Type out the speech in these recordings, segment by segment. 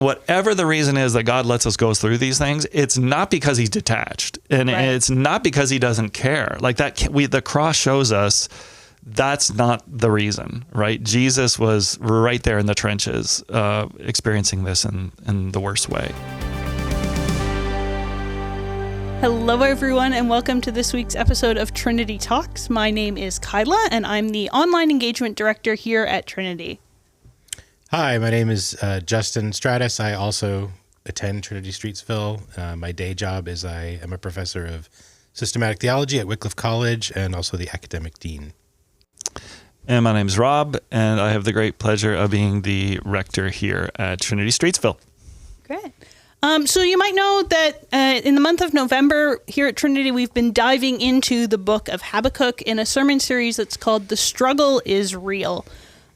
whatever the reason is that God lets us go through these things, it's not because he's detached, and it's not because he doesn't care. Like that, the cross shows us that's not the reason, right? Jesus was right there in the trenches, experiencing this in the worst way. Hello, everyone, and welcome to this week's episode of Trinity Talks. My name is Kyla, and I'm the Online Engagement Director here at Trinity. Hi, my name is Justin Stratus. I also attend Trinity Streetsville. My day job is I am a professor of systematic theology at Wycliffe College and also the academic dean. And my name's Rob, and I have the great pleasure of being the rector here at Trinity Streetsville. Great. So you might know that in the month of November here at Trinity, we've been diving into the book of Habakkuk in a sermon series that's called The Struggle is Real.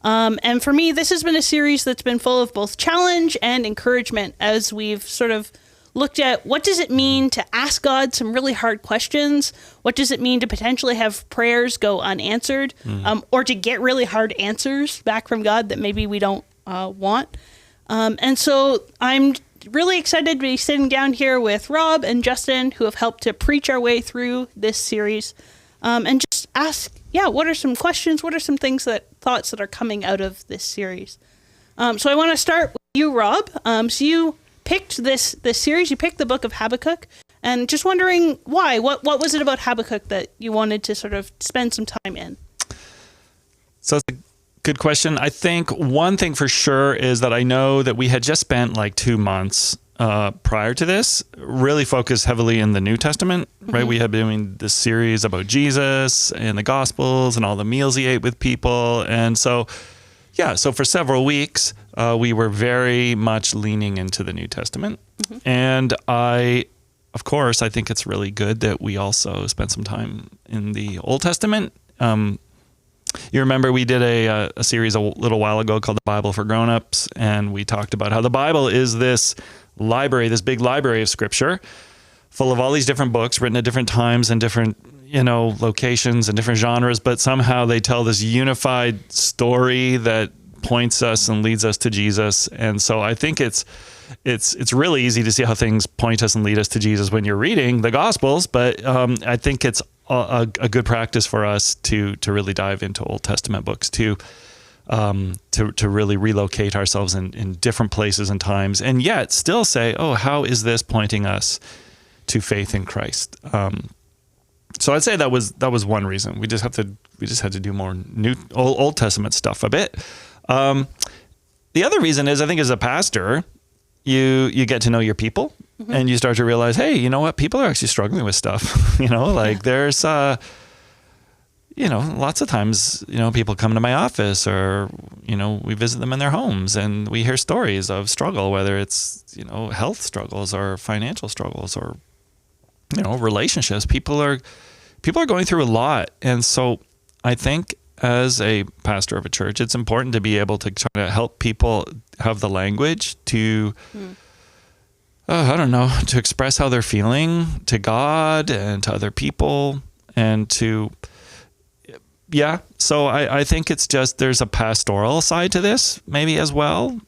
And for me, this has been a series that's been full of both challenge and encouragement as we've sort of looked at what does it mean to ask God some really hard questions? What does it mean to potentially have prayers go unanswered, or to get really hard answers back from God that maybe we don't want? And so I'm really excited to be sitting down here with Rob and Justin, who have helped to preach our way through this series, and just ask, what are some questions? What are some thoughts that are coming out of this series? So I want to start with you, Rob. So you picked this series, you picked the book of Habakkuk, and just wondering why. What was it about Habakkuk that you wanted to sort of spend some time in? So it's a good question. I think one thing for sure is that I know that we had just spent like 2 months prior to this really focused heavily in the New Testament, right? We had been doing this series about Jesus and the Gospels and all the meals he ate with people. And so, so for several weeks, we were very much leaning into the New Testament. And I think it's really good that we also spent some time in the Old Testament. You remember we did a series a little while ago called The Bible for Grown-Ups, and we talked about how the Bible is this library, this big library of scripture full of all these different books written at different times and different, locations and different genres, but somehow they tell this unified story that points us and leads us to Jesus. And so I think it's really easy to see how things point us and lead us to Jesus when you're reading the Gospels, but I think it's a good practice for us to really dive into Old Testament books too, to really relocate ourselves in different places and times, and yet still say, how is this pointing us to faith in Christ? So I'd say that was one reason. We just had to do more Old Testament stuff a bit. The other reason is, I think as a pastor, you get to know your people. And you start to realize, hey, you know what? People are actually struggling with stuff. There's, lots of times, people come to my office or, we visit them in their homes and we hear stories of struggle, whether it's, health struggles or financial struggles or, relationships. People are going through a lot. And so I think as a pastor of a church, it's important to be able to try to help people have the language to to express how they're feeling to God and to other people and to, So I think it's just, there's a pastoral side to this maybe as well.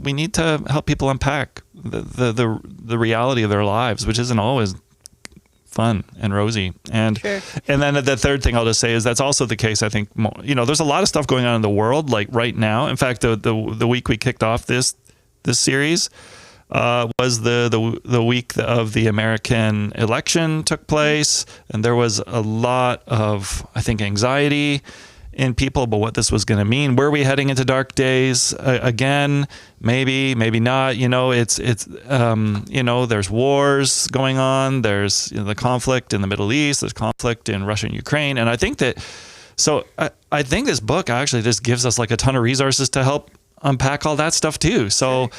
We need to help people unpack the reality of their lives, which isn't always fun and rosy. And sure. And then the third thing I'll just say is that's also the case, I think, there's a lot of stuff going on in the world, like right now. In fact, the week we kicked off this series, was the week of the American election took place, and there was a lot of, I think, anxiety in people about what this was going to mean. Were we heading into dark days again? Maybe not. There's wars going on. There's the conflict in the Middle East. There's conflict in Russia and Ukraine, and I think that. So I think this book actually just gives us like a ton of resources to help unpack all that stuff too. So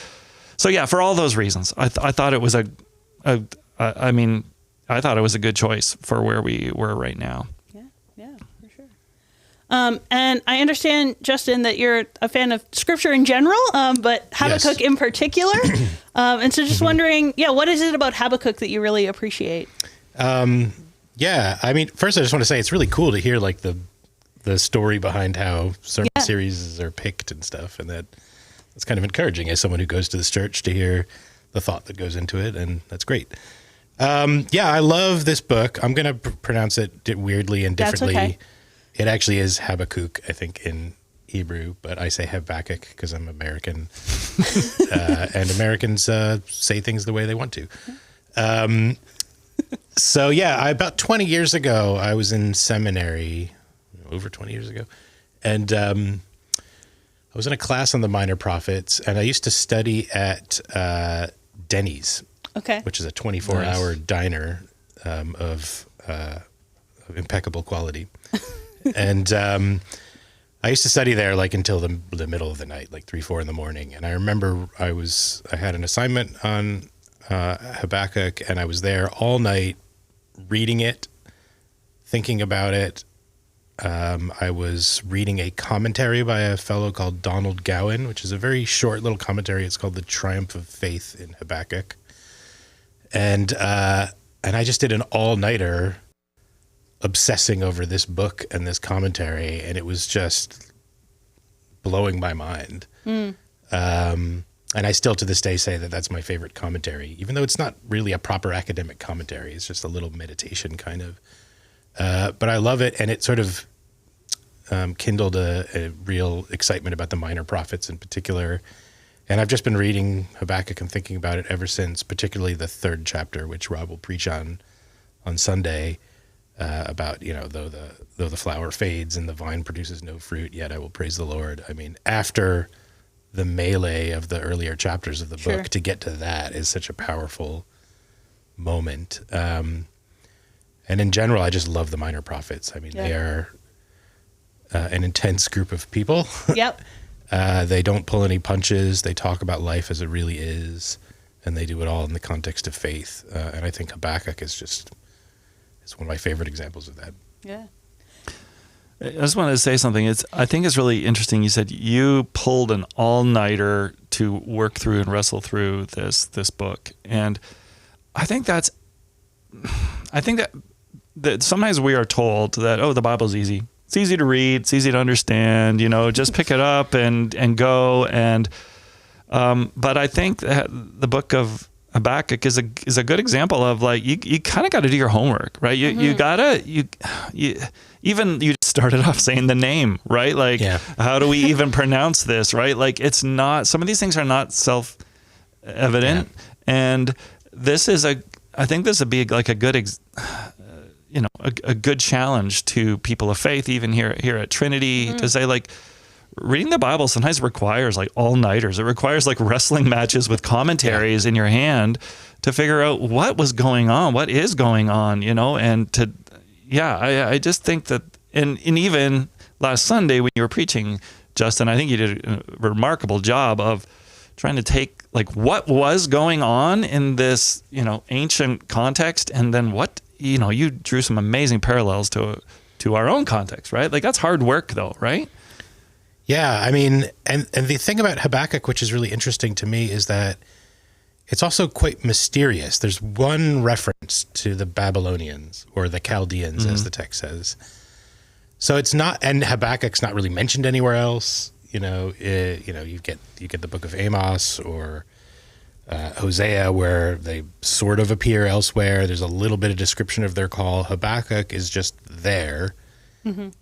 for all those reasons, I thought it was I thought it was a good choice for where we were right now. Yeah, for sure. And I understand, Justin, that you're a fan of scripture in general, but Habakkuk in particular. And so just wondering, what is it about Habakkuk that you really appreciate? First I just want to say it's really cool to hear like the story behind how sermon series are picked and stuff, and it's kind of encouraging as someone who goes to this church to hear the thought that goes into it, and that's great. I love this book. I'm going to pronounce it weirdly and differently. That's okay. It actually is Habakkuk, I think, in Hebrew, but I say Habakkuk because I'm American, and Americans say things the way they want to. About 20 years ago, I was in seminary, over 20 years ago, and I was in a class on the Minor Prophets, and I used to study at Denny's, which is a 24-hour diner of impeccable quality. And I used to study there like until the middle of the night, like 3, 4 in the morning. And I remember I had an assignment on Habakkuk, and I was there all night reading it, thinking about it. I was reading a commentary by a fellow called Donald Gowan, which is a very short little commentary. It's called The Triumph of Faith in Habakkuk. And I just did an all-nighter obsessing over this book and this commentary, and it was just blowing my mind. And I still to this day say that that's my favorite commentary, even though it's not really a proper academic commentary. It's just a little meditation kind of. But I love it, and it sort of kindled a real excitement about the minor prophets in particular. And I've just been reading Habakkuk and thinking about it ever since, particularly the 3rd chapter, which Rob will preach on Sunday, about, though the flower fades and the vine produces no fruit, yet I will praise the Lord. I mean, after the melee of the earlier chapters of the book, to get to that is such a powerful moment. And in general, I just love the minor prophets. I mean, they are an intense group of people. Yep. They don't pull any punches. They talk about life as it really is, and they do it all in the context of faith. And I think Habakkuk it's one of my favorite examples of that. Yeah. I just wanted to say something. I think it's really interesting. You said you pulled an all-nighter to work through and wrestle through this book, and I think that sometimes we are told that, the Bible's easy. It's easy to read. It's easy to understand. Just pick it up and go. But I think that the book of Habakkuk is a good example of like you kind of got to do your homework, right? You started off saying the name, right? Like, how do we even pronounce this, right? Like, it's not. Some of these things are not self-evident, and this is I think this would be like a good a good challenge to people of faith, even here at Trinity, to say like, reading the Bible sometimes requires like all-nighters. It requires like wrestling matches with commentaries in your hand to figure out what was going on, what is going on, and I just think that, and even last Sunday when you were preaching, Justin, I think you did a remarkable job of trying to take like what was going on in this, ancient context, and then what, you drew some amazing parallels to our own context, right? Like, that's hard work though, right? Yeah, I mean, and the thing about Habakkuk, which is really interesting to me, is that it's also quite mysterious. There's one reference to the Babylonians or the Chaldeans, as the text says. So it's not, and Habakkuk's not really mentioned anywhere else. You get the book of Amos or Hosea, where they sort of appear elsewhere. There's a little bit of description of their call. Habakkuk is just there.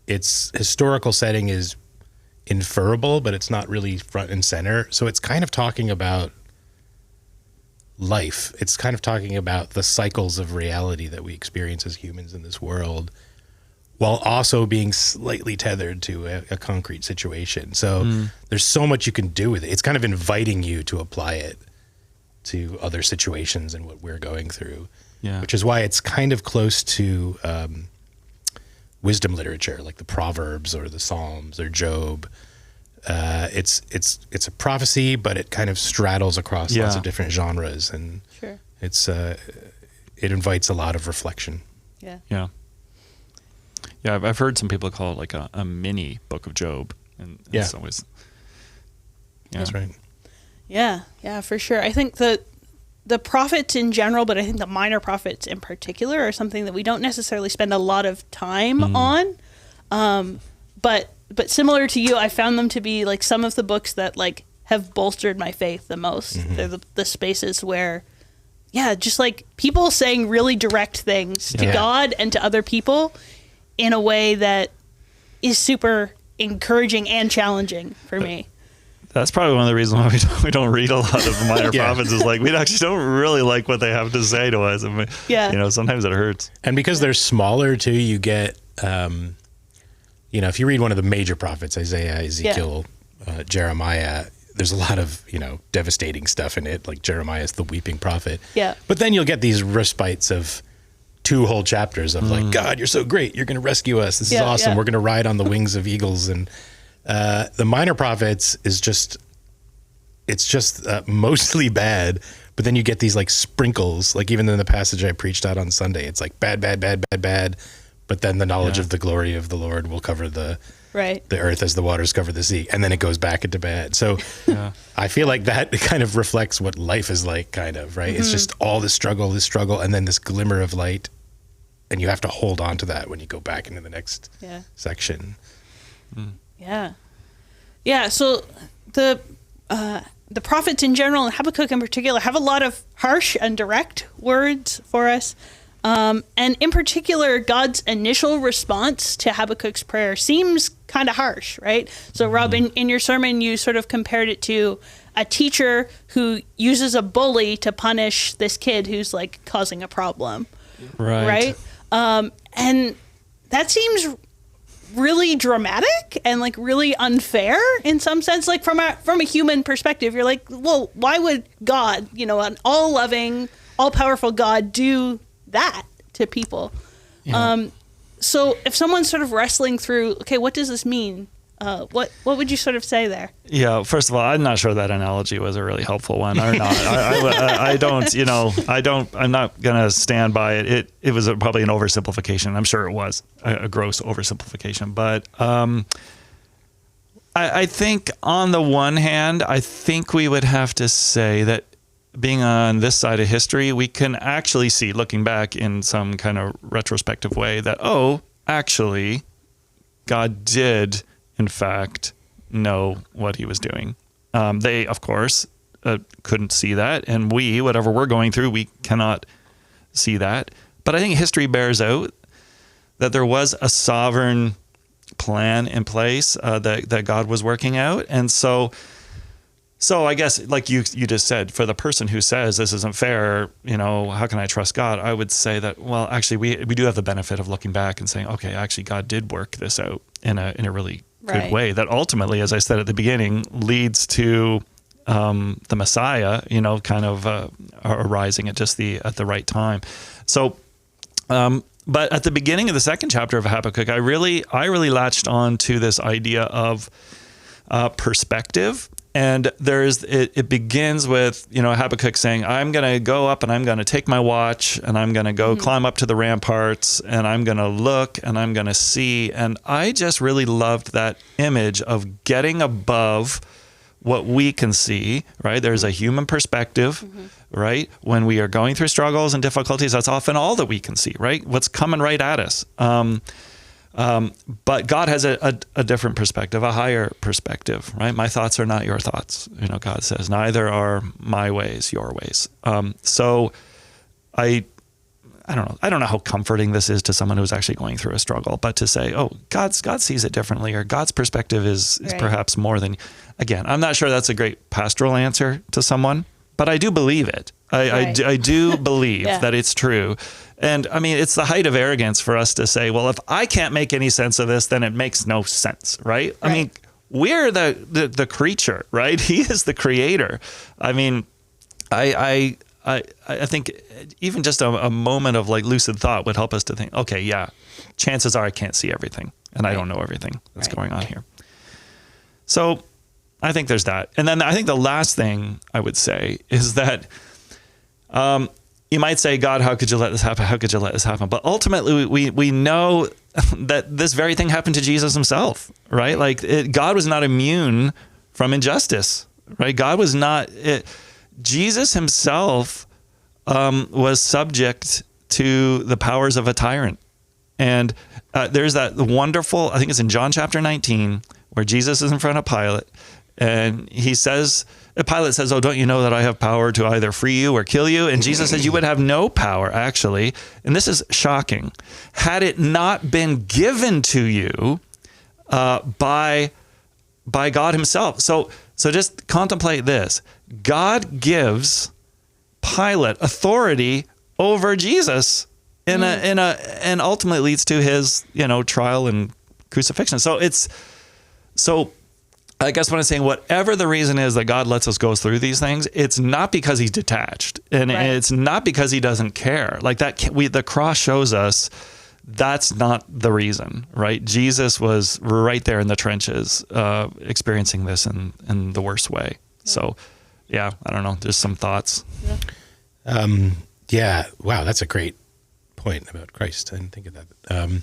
Its historical setting is inferable, but it's not really front and center. So it's kind of talking about life. It's kind of talking about the cycles of reality that we experience as humans in this world, while also being slightly tethered to a concrete situation. So there's so much you can do with it. It's kind of inviting you to apply it to other situations and what we're going through, which is why it's kind of close to wisdom literature, like the Proverbs or the Psalms or Job. It's a prophecy, but it kind of straddles across lots of different genres, and it invites a lot of reflection. Yeah, I've heard some people call it like a mini book of Job, and it's always that's right. Yeah, for sure. I think the prophets in general, but I think the minor prophets in particular, are something that we don't necessarily spend a lot of time on. But similar to you, I found them to be like some of the books that like have bolstered my faith the most. They're the spaces where, just like people saying really direct things to God and to other people in a way that is super encouraging and challenging for me. That's probably one of the reasons why we don't read a lot of the minor prophets, is like we actually don't really like what they have to say to us. I mean, sometimes it hurts. And because they're smaller too, you get, if you read one of the major prophets, Isaiah, Ezekiel, Jeremiah, there's a lot of, devastating stuff in it. Like Jeremiah is the weeping prophet. Yeah. But then you'll get these respites of 2 whole chapters of like, God, you're so great. You're going to rescue us. This is awesome. We're going to ride on the wings of eagles. And the minor prophets is just mostly bad. But then you get these like sprinkles, like even in the passage I preached out on Sunday, it's like bad, bad, bad, bad, bad. But then the knowledge of the glory of the Lord will cover the earth as the waters cover the sea. And then it goes back into bad. So I feel like that kind of reflects what life is like, kind of, right? It's just all this struggle, and then this glimmer of light. And you have to hold on to that when you go back into the next section. Yeah. Yeah. So the prophets in general, and Habakkuk in particular, have a lot of harsh and direct words for us. And in particular, God's initial response to Habakkuk's prayer seems kind of harsh, right? So, Rob, in your sermon, you sort of compared it to a teacher who uses a bully to punish this kid who's like causing a problem. Right? And that seems really dramatic and like really unfair in some sense. Like from a human perspective, you're like, well, why would God, an all-loving, all-powerful God do that to people? So if someone's sort of wrestling through, okay, what does this mean? What would you sort of say there? Yeah, first of all, I'm not sure that analogy was a really helpful one or not. I'm not going to stand by it. It was probably an oversimplification. I'm sure it was a gross oversimplification. But I think on the one hand, I think we would have to say that being on this side of history, we can actually see, looking back in some kind of retrospective way, that, actually, God did, in fact, know what he was doing. They, of course, couldn't see that. And whatever we're going through, we cannot see that. But I think history bears out that there was a sovereign plan in place that God was working out. And so I guess, like you just said, for the person who says this isn't fair, how can I trust God? I would say that, well, actually, we do have the benefit of looking back and saying, okay, actually, God did work this out in a really good way that ultimately, as I said at the beginning, leads to the Messiah, kind of arising at just at the right time. So, but at the beginning of the second chapter of Habakkuk, I really latched on to this idea of perspective. And it begins with, Habakkuk saying, I'm going to go up and I'm going to take my watch and I'm going to go climb up to the ramparts and I'm going to look and I'm going to see. And I just really loved that image of getting above what we can see, right? There's a human perspective, right? When we are going through struggles and difficulties, that's often all that we can see, right? What's coming right at us. But God has a different perspective, a higher perspective, right? My thoughts are not your thoughts. God says, neither are my ways your ways. So I don't know how comforting this is to someone who's actually going through a struggle, but to say, God sees it differently, or God's perspective is perhaps more than, again, I'm not sure that's a great pastoral answer to someone, but I do believe it. I do believe that it's true. And I mean, it's the height of arrogance for us to say, well, if I can't make any sense of this, then it makes no sense, right? I mean, we're the creature, right? He is the creator. I mean, I think even just a moment of like lucid thought would help us to think, okay, yeah, chances are I can't see everything and I don't know everything that's going on here. So I think there's that. And then I think the last thing I would say is that, you might say, God, how could you let this happen? How could you let this happen? But ultimately, we know that this very thing happened to Jesus himself, right? Like God was not immune from injustice, right? God was not. Jesus himself was subject to the powers of a tyrant, and there's that wonderful. I think it's in John chapter 19 where Jesus is in front of Pilate, And Pilate says, "Oh, don't you know that I have power to either free you or kill you?" And Jesus says, "You would have no power, actually." And this is shocking. "Had it not been given to you by God himself." So just contemplate this. God gives Pilate authority over Jesus and ultimately leads to his, trial and crucifixion. So I guess what I'm saying, whatever the reason is that God lets us go through these things, it's not because he's detached, and it's not because he doesn't care. Like that, the cross shows us that's not the reason, right? Jesus was right there in the trenches, experiencing this in the worst way. Yeah. So, yeah, I don't know. Just some thoughts. Yeah. Wow, that's a great point about Christ. I didn't think of that.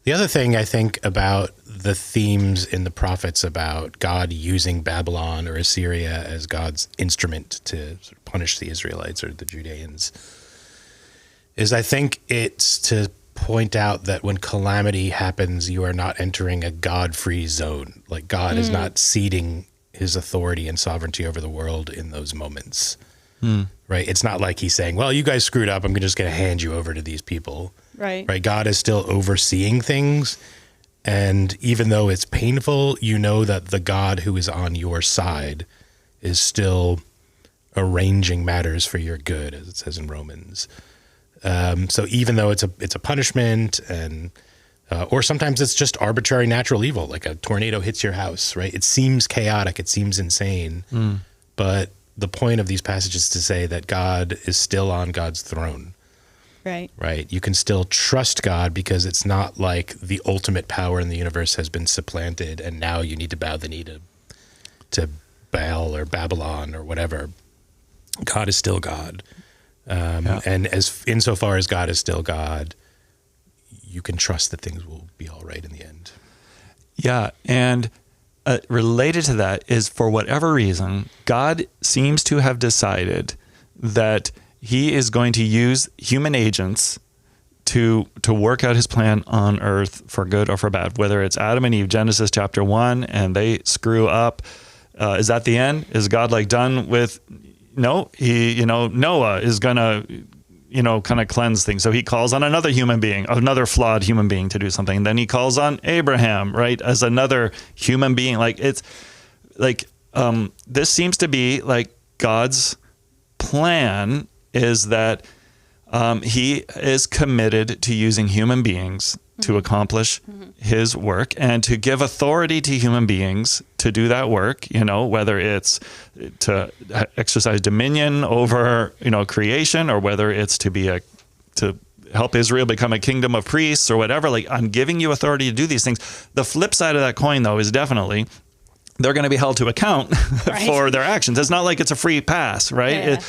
The other thing I think about the themes in the prophets about God using Babylon or Assyria as God's instrument to sort of punish the Israelites or the Judeans is I think it's to point out that when calamity happens, you are not entering a God-free zone. Like God is not ceding his authority and sovereignty over the world in those moments. Right? It's not like he's saying, well, you guys screwed up, I'm just going to hand you over to these people. Right? God is still overseeing things. And even though it's painful, you know that the God who is on your side is still arranging matters for your good, as it says in Romans. So even though it's a punishment and or sometimes it's just arbitrary natural evil, like a tornado hits your house, right? It seems chaotic, it seems insane, but the point of these passages is to say that God is still on God's throne. Right. You can still trust God because it's not like the ultimate power in the universe has been supplanted and now you need to bow the knee to Baal or Babylon or whatever. God is still God. And as insofar as God is still God, you can trust that things will be all right in the end. Yeah. And related to that is, for whatever reason, God seems to have decided that he is going to use human agents to work out his plan on earth for good or for bad, whether it's Adam and Eve, Genesis chapter 1, and they screw up. Is that the end? Is God done with... No, Noah is going to, kind of cleanse things. So he calls on another human being, another flawed human being to do something. And then he calls on Abraham, right, as another human being. This seems to be like God's plan is that he is committed to using human beings to accomplish his work and to give authority to human beings to do that work, whether it's to exercise dominion over, creation, or whether it's to help Israel become a kingdom of priests or whatever. Like, I'm giving you authority to do these things. The flip side of that coin, though, is definitely they're going to be held to account for their actions. It's not like it's a free pass, right? Yeah.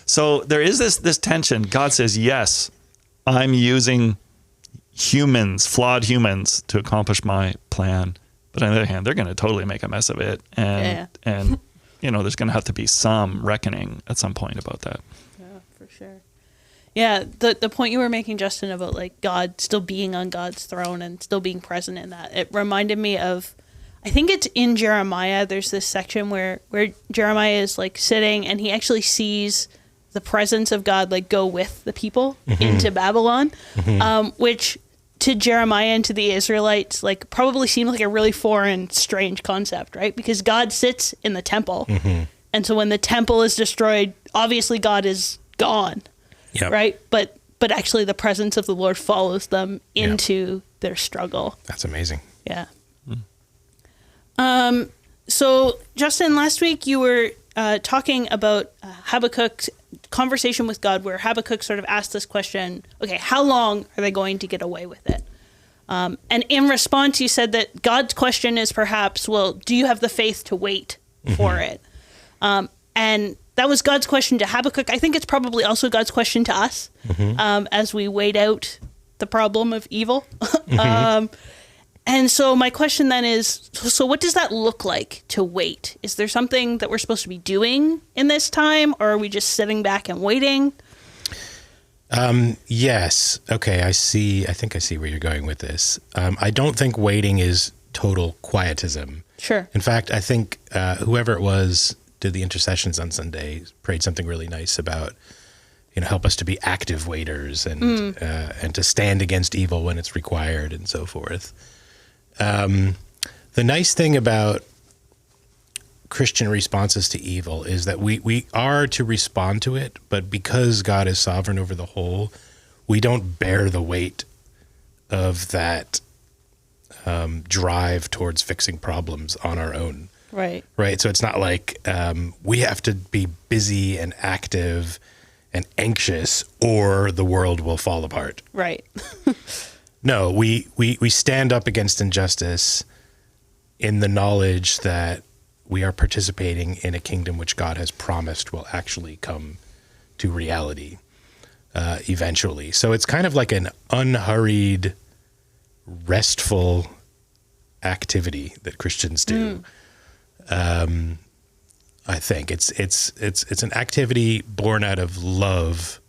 So there is this tension. God says, yes, I'm using flawed humans to accomplish my plan. But on the other hand, they're going to totally make a mess of it. And there's going to have to be some reckoning at some point about that. Yeah, for sure. Yeah, the point you were making, Justin, about like God still being on God's throne and still being present in that, it reminded me of, I think it's in Jeremiah, there's this section where Jeremiah is like sitting and he actually sees the presence of God like go with the people into Babylon, which to Jeremiah and to the Israelites like probably seemed like a really foreign, strange concept, right? Because God sits in the temple, and so when the temple is destroyed, obviously God is gone, right? But actually the presence of the Lord follows them into their struggle. That's amazing. Yeah. So Justin, last week you were talking about Habakkuk's conversation with God, where Habakkuk sort of asked this question, okay, how long are they going to get away with it? And in response, you said that God's question is perhaps, well, do you have the faith to wait for it? And that was God's question to Habakkuk. I think it's probably also God's question to us as we wait out the problem of evil. And so my question then is, so what does that look like to wait? Is there something that we're supposed to be doing in this time, or are we just sitting back and waiting? Yes. Okay. I think I see where you're going with this. I don't think waiting is total quietism. Sure. In fact, I think whoever it was did the intercessions on Sunday, prayed something really nice about, help us to be active waiters and to stand against evil when it's required and so forth. The nice thing about Christian responses to evil is that we are to respond to it, but because God is sovereign over the whole, we don't bear the weight of that drive towards fixing problems on our own. Right. Right. So it's not like we have to be busy and active and anxious or the world will fall apart. Right. No, we stand up against injustice in the knowledge that we are participating in a kingdom which God has promised will actually come to reality eventually. So it's kind of like an unhurried, restful activity that Christians do. I think it's an activity born out of love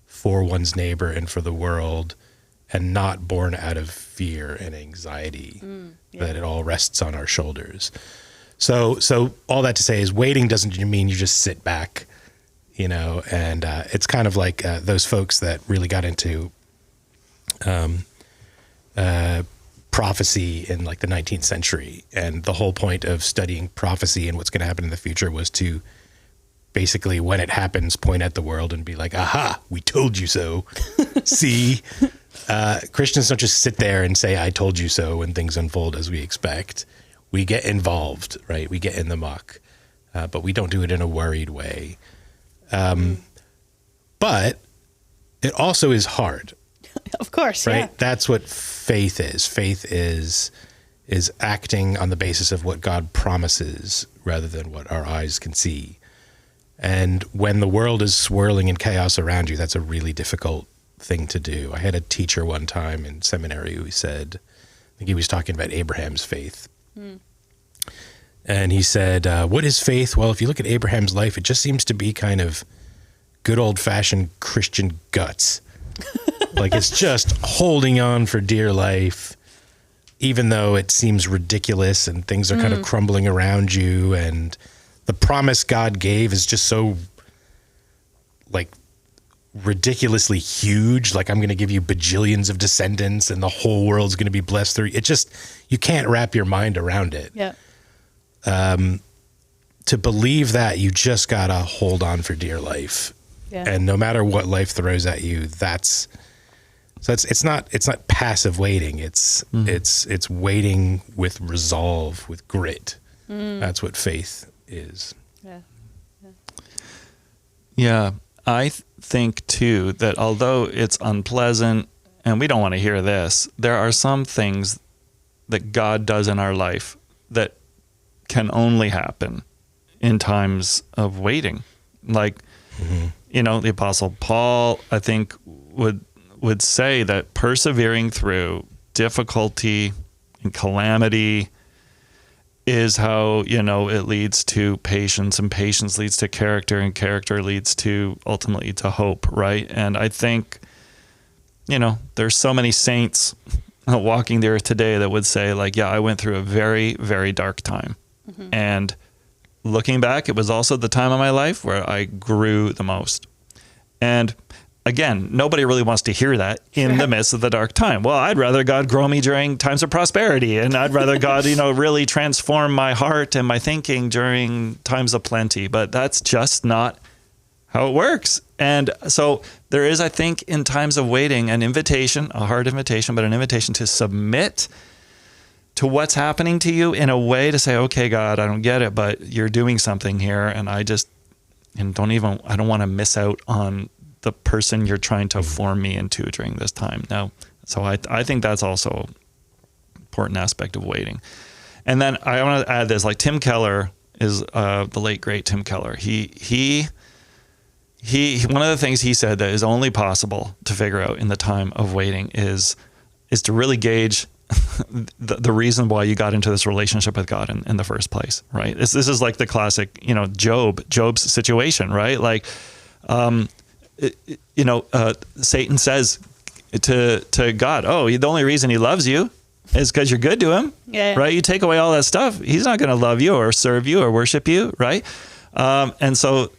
for one's neighbor and for the world, and not born out of fear and anxiety that it all rests on our shoulders. So all that to say is waiting doesn't mean you just sit back, and it's kind of like those folks that really got into prophecy in like the 19th century. And the whole point of studying prophecy and what's going to happen in the future was to basically, when it happens, point at the world and be like, aha, we told you so. See, Christians don't just sit there and say, I told you so when things unfold as we expect. We get involved, right? We get in the muck, but we don't do it in a worried way. But it also is hard. Of course, right? yeah. That's what faith is. Faith is acting on the basis of what God promises rather than what our eyes can see. And when the world is swirling in chaos around you, that's a really difficult thing to do. I had a teacher one time in seminary who said, I think he was talking about Abraham's faith. And he said, what is faith? Well, if you look at Abraham's life, it just seems to be kind of good old-fashioned Christian guts. Like it's just holding on for dear life, even though it seems ridiculous and things are kind of crumbling around you. And the promise God gave is just so like ridiculously huge. Like I'm going to give you bajillions of descendants and the whole world's going to be blessed through. It just, you can't wrap your mind around it. Yeah. To believe that, you just got to hold on for dear life. Yeah. And no matter what life throws at you, it's not passive waiting. It's waiting with resolve, with grit. That's what faith is. Yeah. Yeah. I think too that although it's unpleasant and we don't want to hear this, there are some things that God does in our life that can only happen in times of waiting. Like, the Apostle Paul, I think, would say that persevering through difficulty and calamity is how, it leads to patience, and patience leads to character, and character leads to ultimately to hope, right? And I think, there's so many saints walking the earth today that would say like, yeah, I went through a very, very dark time. And looking back, it was also the time of my life where I grew the most. And again, nobody really wants to hear that in the midst of the dark time. Well, I'd rather God grow me during times of prosperity, and I'd rather God, really transform my heart and my thinking during times of plenty. But that's just not how it works. And so there is, I think, in times of waiting, an invitation, a hard invitation, but an invitation to submit to what's happening to you in a way to say, okay, God, I don't get it, but you're doing something here. And I don't want to miss out on the person you're trying to form me into during this time. Now, so I think that's also an important aspect of waiting. And then I want to add this, like Tim Keller is the late great Tim Keller. He one of the things he said that is only possible to figure out in the time of waiting is to really gauge the reason why you got into this relationship with God in the first place, right? This is like the classic, Job's situation, right? Like, Satan says to God, oh, the only reason he loves you is because you're good to him, right? You take away all that stuff, he's not going to love you or serve you or worship you, right? And so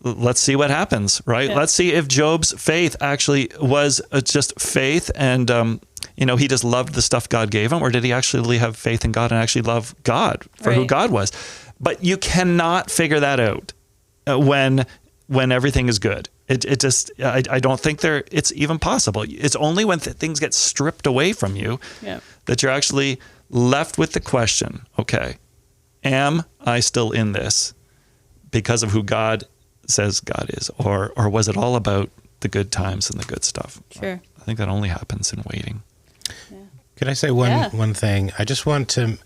let's see what happens, right? Yeah. Let's see if Job's faith actually was just faith and, he just loved the stuff God gave him, or did he actually have faith in God and actually love God for who God was? But you cannot figure that out when everything is good. It just, I don't think it's even possible. It's only when things get stripped away from you that you're actually left with the question, okay, am I still in this because of who God says God is? Or was it all about the good times and the good stuff? Sure. I think that only happens in waiting. Yeah. Could I say one thing? I just want to,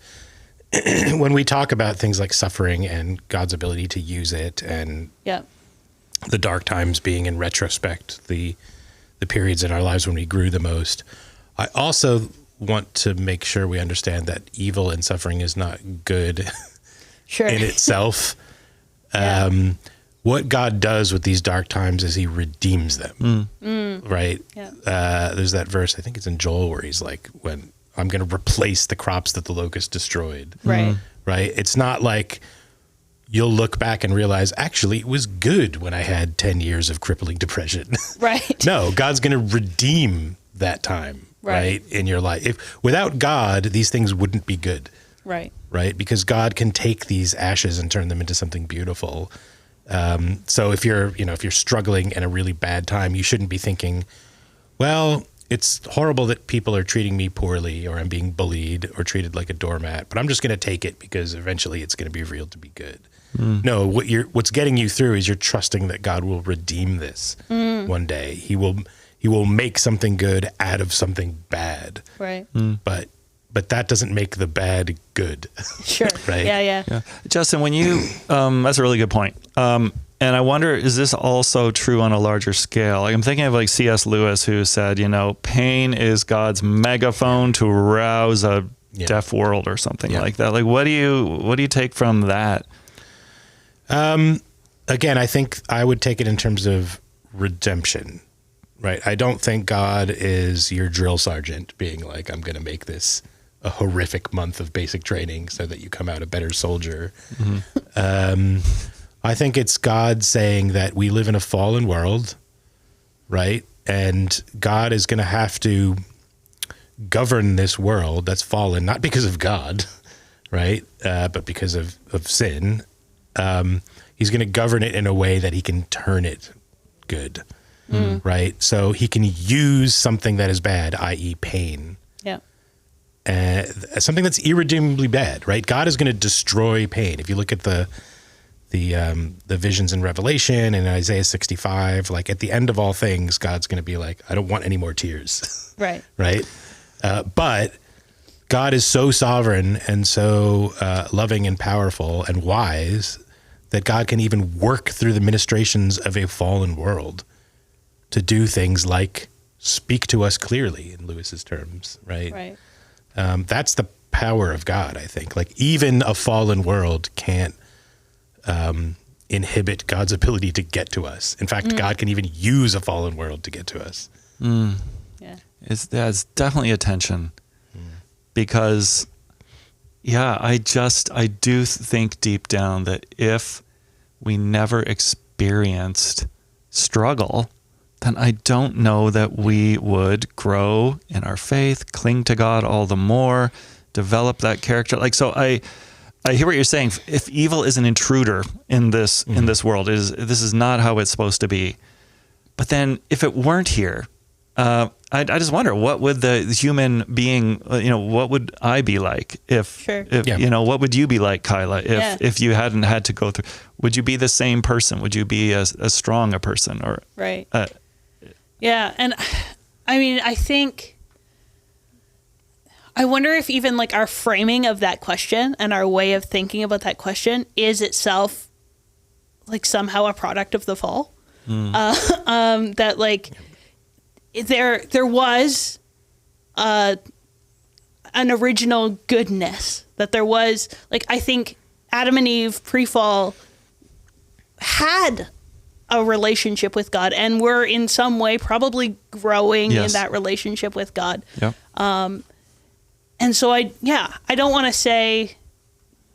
when we talk about things like suffering and God's ability to use it and the dark times being in retrospect, the periods in our lives when we grew the most, I also want to make sure we understand that evil and suffering is not good in itself. What God does with these dark times is he redeems them, right? Yeah. There's that verse, I think it's in Joel, where he's like, when I'm going to replace the crops that the locust destroyed. Right. Right. It's not like you'll look back and realize, actually, it was good when I had 10 years of crippling depression. Right. No, God's going to redeem that time, right, in your life. Without God, these things wouldn't be good. Right. Right. Because God can take these ashes and turn them into something beautiful. So if you're struggling in a really bad time, you shouldn't be thinking, well, it's horrible that people are treating me poorly, or I'm being bullied or treated like a doormat, but I'm just going to take it because eventually it's going to be real to be good. No, what's getting you through is you're trusting that God will redeem this one day. He will make something good out of something bad. Right. But that doesn't make the bad good. Sure. Right. Yeah. Justin, when you, that's a really good point. And I wonder, is this also true on a larger scale? Like, I'm thinking of like C.S. Lewis, who said, pain is God's megaphone to rouse a deaf world or something like that. Like, what do you take from that? Again, I think I would take it in terms of redemption, right? I don't think God is your drill sergeant being like, I'm going to make this a horrific month of basic training so that you come out a better soldier. I think it's God saying that we live in a fallen world, right? And God is going to have to govern this world that's fallen, not because of God, right? But because of sin. He's going to govern it in a way that he can turn it good, right? So he can use something that is bad, i.e. pain. Yeah. Something that's irredeemably bad, right? God is going to destroy pain. If you look at the visions in Revelation and Isaiah 65, like at the end of all things, God's going to be like, I don't want any more tears. Right. Right. But God is so sovereign and so loving and powerful and wise that God can even work through the ministrations of a fallen world to do things like speak to us clearly, in Lewis's terms. Right. Right. That's the power of God, I think. Like, even a fallen world can't inhibit God's ability to get to us. In fact, God can even use a fallen world to get to us. Yeah. That's definitely a tension because, I do think deep down that if we never experienced struggle, then I don't know that we would grow in our faith, cling to God all the more, develop that character. Like, so I hear what you're saying. If evil is an intruder in this world, this is not how it's supposed to be. But then, if it weren't here, I just wonder, what would the human being, what would I be like if what would you be like, Kyla, if you hadn't had to go through? Would you be the same person? Would you be as strong a person? Or right? Yeah, and I mean, I wonder if even like our framing of that question and our way of thinking about that question is itself like somehow a product of the fall. That like there was an original goodness, that there was like, I think Adam and Eve pre-fall had a relationship with God and were in some way probably growing in that relationship with God. Yep. And so I don't want to say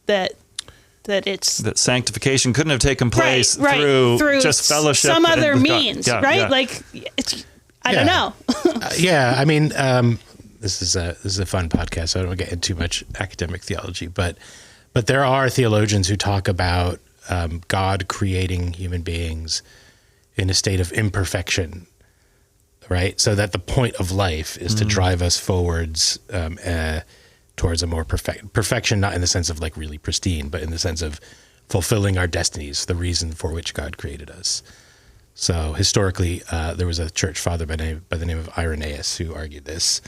that it's that sanctification couldn't have taken place through just fellowship, some other with means, God. right? Yeah. Like it's, I don't know. I mean, this is a fun podcast, so I don't want to get into too much academic theology, but there are theologians who talk about God creating human beings in a state of imperfection, right? So that the point of life is to drive us forwards towards a more perfection, not in the sense of like really pristine, but in the sense of fulfilling our destinies, the reason for which God created us. So historically, there was a church father by the name of Irenaeus who argued this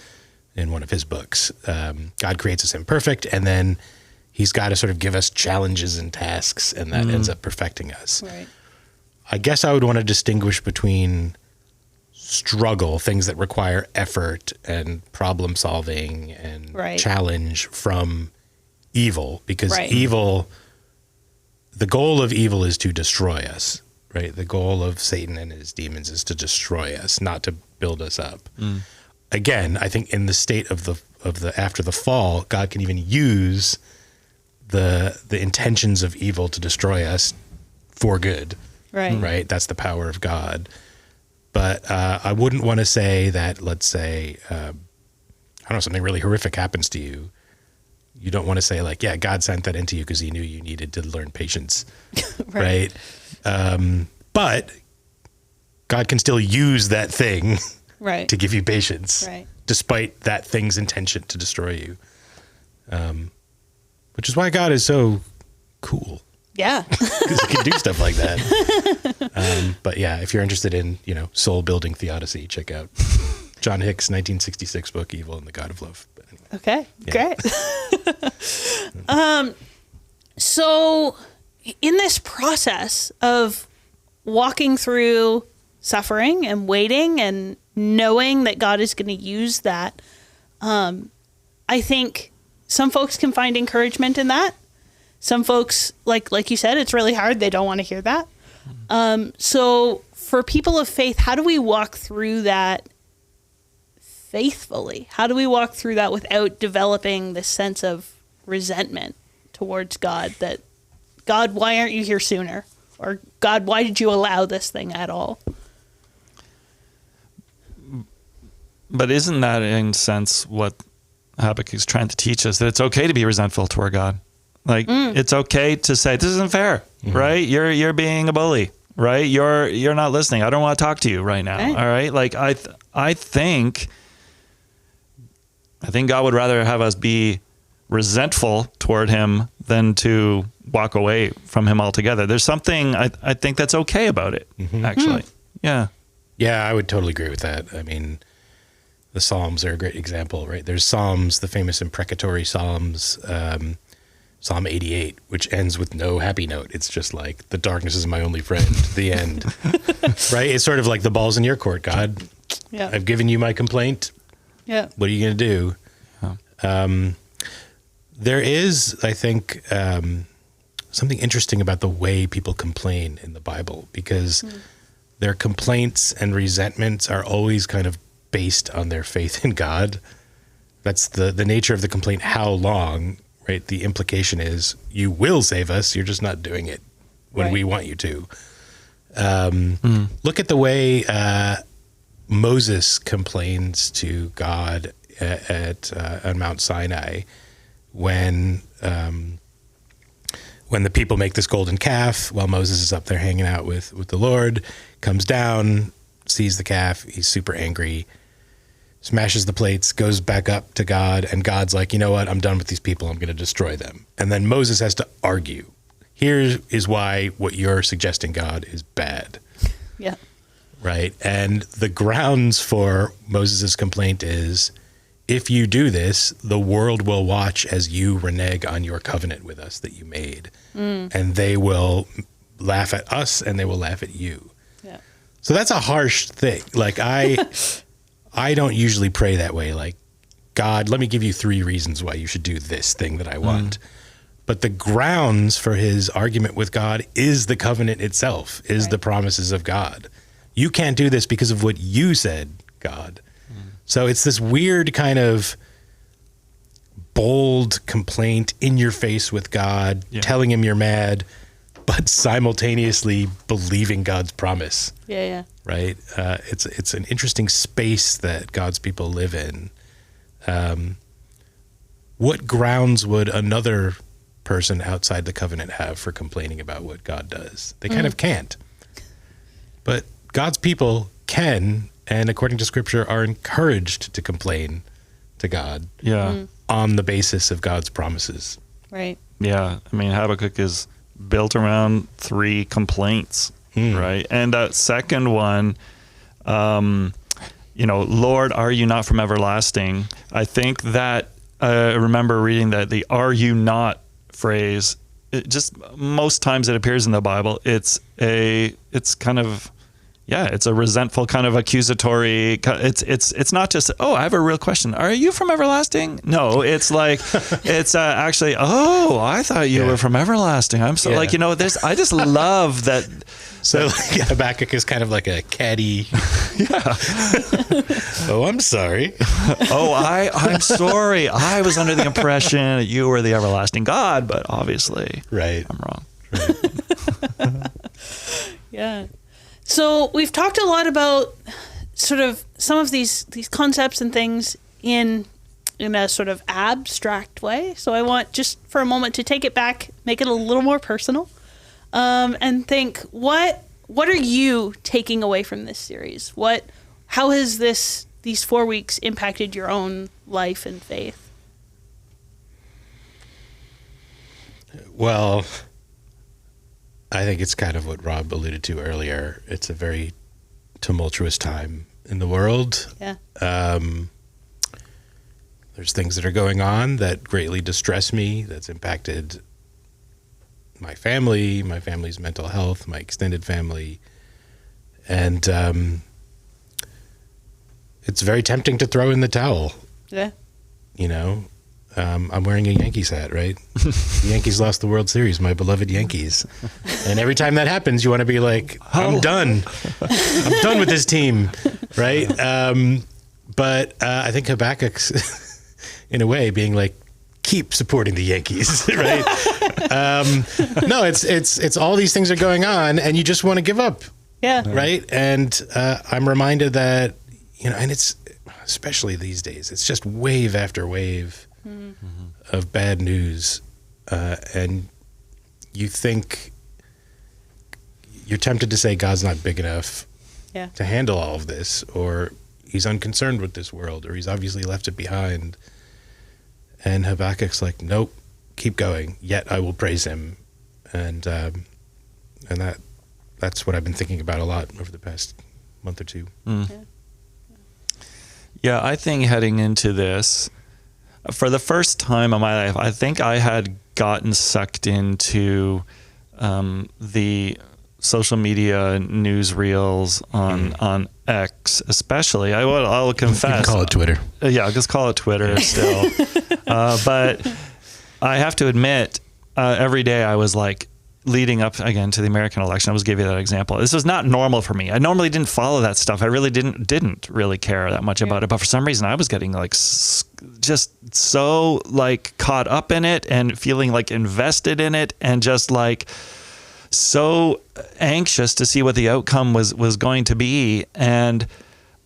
in one of his books. God creates us imperfect, and then he's got to sort of give us challenges and tasks, and that ends up perfecting us. Right. I guess I would want to distinguish between struggle, things that require effort and problem solving and challenge, from evil, because evil, the goal of evil is to destroy us, right? The goal of Satan and his demons is to destroy us, not to build us up. Again, I think in the state of the after the fall, God can even use the intentions of evil to destroy us for good. Right. That's the power of God. But I wouldn't want to say that, let's say, I don't know, something really horrific happens to you. You don't want to say like, yeah, God sent that into you because he knew you needed to learn patience. Right. But God can still use that thing to give you patience, despite that thing's intention to destroy you. Which is why God is so cool. Yeah. Because he can do stuff like that. But yeah, if you're interested in, soul building theodicy, check out John Hick's 1966 book, Evil and the God of Love. But anyway, great. So in this process of walking through suffering and waiting and knowing that God is going to use that, I think some folks can find encouragement in that. Some folks, like you said, it's really hard. They don't want to hear that. So for people of faith, how do we walk through that faithfully? How do we walk through that without developing this sense of resentment towards God, that God, why aren't you here sooner? Or God, why did you allow this thing at all? But isn't that in a sense what Habakkuk is trying to teach us, that it's okay to be resentful toward God? Like it's okay to say, this isn't fair, right? You're being a bully, right? You're not listening. I don't want to talk to you right now. All right. Like I think God would rather have us be resentful toward him than to walk away from him altogether. There's something I think that's okay about it, actually. Yeah. Yeah, I would totally agree with that. I mean, the Psalms are a great example, right? There's Psalms, the famous imprecatory Psalms, Psalm 88, which ends with no happy note. It's just like, the darkness is my only friend, the end. Right? It's sort of like, the ball's in your court, God. Yeah. I've given you my complaint. Yeah. What are you going to do? Yeah. There is, I think, something interesting about the way people complain in the Bible, because their complaints and resentments are always kind of based on their faith in God. That's the nature of the complaint. How long? Right? The implication is, you will save us. You're just not doing it when we want you to. Look at the way Moses complains to God on Mount Sinai when the people make this golden calf while Moses is up there hanging out with the Lord, comes down, sees the calf. He's super angry, smashes the plates, goes back up to God, and God's like, you know what? I'm done with these people. I'm going to destroy them. And then Moses has to argue. Here is why what you're suggesting, God, is bad. Yeah. Right? And the grounds for Moses' complaint is, if you do this, the world will watch as you renege on your covenant with us that you made. And they will laugh at us and they will laugh at you. Yeah. So that's a harsh thing. Like I don't usually pray that way. Like, God, let me give you 3 reasons why you should do this thing that I want. But the grounds for his argument with God is the covenant itself, is the promises of God. You can't do this because of what you said, God. So it's this weird kind of bold complaint in your face with God, telling him you're mad, but simultaneously believing God's promise. Yeah. Right? It's an interesting space that God's people live in. What grounds would another person outside the covenant have for complaining about what God does? They kind of can't. But God's people can, and according to Scripture, are encouraged to complain to God on the basis of God's promises. Right. Yeah. I mean, Habakkuk is built around 3 complaints, right? And that second one, Lord, are you not from everlasting? I think that I remember reading that the "are you not" phrase, just most times it appears in the Bible, it's kind of, it's a resentful kind of accusatory. It's not just, I have a real question. Are you from everlasting? No, it's like, it's actually, I thought you were from everlasting. I'm so I just love that. So Habakkuk is kind of like a catty. Oh, I'm sorry. I'm sorry. I was under the impression that you were the everlasting God, but obviously I'm wrong. Right. Yeah. So we've talked a lot about sort of some of these concepts and things in a sort of abstract way. So I want just for a moment to take it back, make it a little more personal, and think, what are you taking away from this series? How has these 4 weeks impacted your own life and faith? Well, I think it's kind of what Rob alluded to earlier. It's a very tumultuous time in the world. Yeah. There's things that are going on that greatly distress me, that's impacted my family, my family's mental health, my extended family. And it's very tempting to throw in the towel. Yeah. I'm wearing a Yankees hat, right? The Yankees lost the World Series, my beloved Yankees. And every time that happens, you want to be like, I'm done. I'm done with this team, right? But I think Habakkuk's, in a way, being like, keep supporting the Yankees, right? No, it's all these things are going on, and you just want to give up. Yeah. Right? And I'm reminded that, and it's, especially these days, it's just wave after wave of bad news, and you think you're tempted to say God's not big enough to handle all of this, or he's unconcerned with this world, or he's obviously left it behind. And Habakkuk's like, nope, keep going, yet I will praise him. And that's what I've been thinking about a lot over the past month or two. Yeah, I think heading into this, for the first time in my life, I think I had gotten sucked into the social media newsreels on X, especially. I'll confess. You can call it Twitter. Yeah, I'll just call it Twitter still. But I have to admit, every day I was like, leading up again to the American election, I was giving you that example. This was not normal for me. I normally didn't follow that stuff. I really didn't really care that much about it. But for some reason, I was getting like just so like caught up in it and feeling like invested in it, and just like so anxious to see what the outcome was going to be. And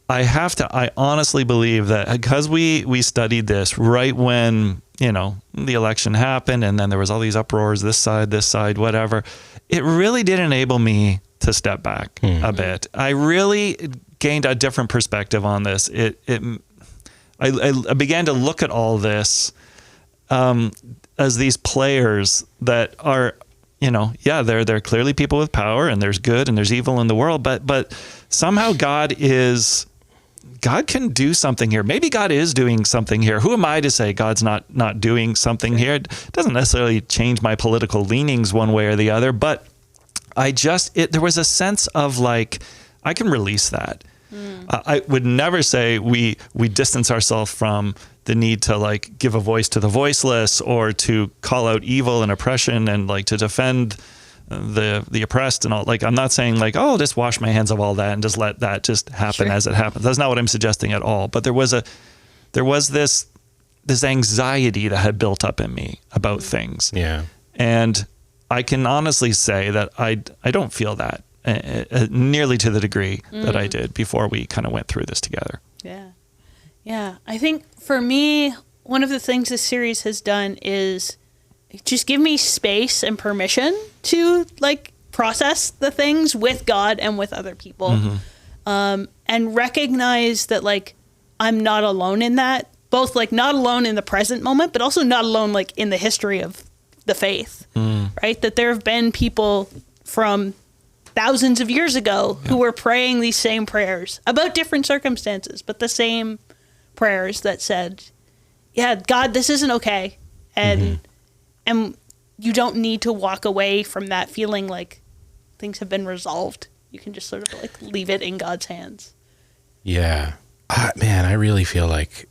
I honestly believe that because we studied this right when, the election happened, and then there was all these uproars, this side, whatever. It really did enable me to step back a bit. I really gained a different perspective on this. I began to look at all this as these players that are, they're clearly people with power, and there's good and there's evil in the world, but somehow God can do something here. Maybe God is doing something here. Who am I to say God's not doing something here? It doesn't necessarily change my political leanings one way or the other, but there was a sense of like, I can release that. I would never say we distance ourselves from the need to like give a voice to the voiceless, or to call out evil and oppression, and like to defend the oppressed and all. Like, I'm not saying like, just wash my hands of all that and just let that just happen as it happens. That's not what I'm suggesting at all. But there was this this anxiety that had built up in me about things. Yeah. And I can honestly say that I don't feel that nearly to the degree that I did before we kind of went through this together. Yeah. Yeah. I think for me, one of the things this series has done is just give me space and permission to like process the things with God and with other people. And recognize that like I'm not alone in that, both like not alone in the present moment, but also not alone like in the history of the faith, right? That there have been people from thousands of years ago who were praying these same prayers about different circumstances, but the same prayers that said, yeah, God, this isn't okay. And you don't need to walk away from that feeling like things have been resolved. You can just sort of like leave it in God's hands. Yeah. Man, I really feel like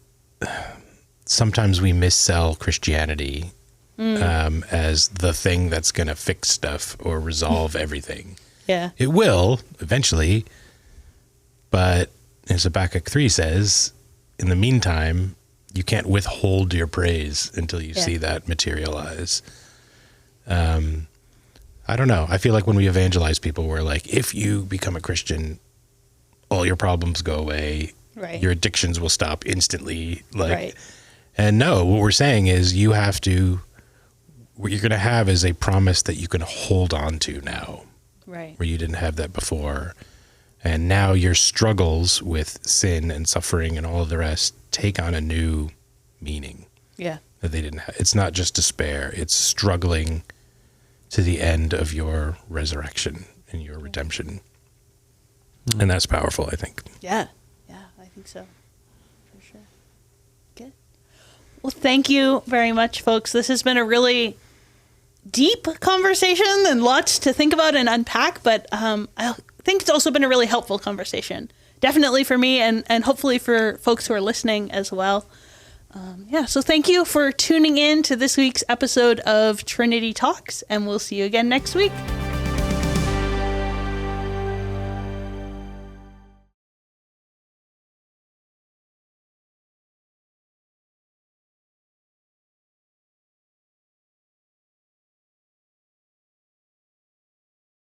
sometimes we missell Christianity as the thing that's going to fix stuff or resolve everything. Yeah. It will eventually, but as Habakkuk 3 says, in the meantime, you can't withhold your praise until you see that materialize. I don't know. I feel like when we evangelize people, we're like, if you become a Christian, all your problems go away. Right. Your addictions will stop instantly. Like, Right. And no, what we're saying is you have to, what you're going to have is a promise that you can hold on to now, Right. where you didn't have that before. And now your struggles with sin and suffering and all of the rest take on a new meaning Yeah. that they didn't have. It's not just despair. It's struggling to the end of your resurrection and your redemption. And that's powerful, I think. Yeah. Yeah, I think so. For sure. Good. Well, thank you very much, folks. This has been a really deep conversation and lots to think about and unpack, but I think it's also been a really helpful conversation. Definitely for me and hopefully for folks who are listening as well. So thank you for tuning in to this week's episode of Trinity Talks, and we'll see you again next week.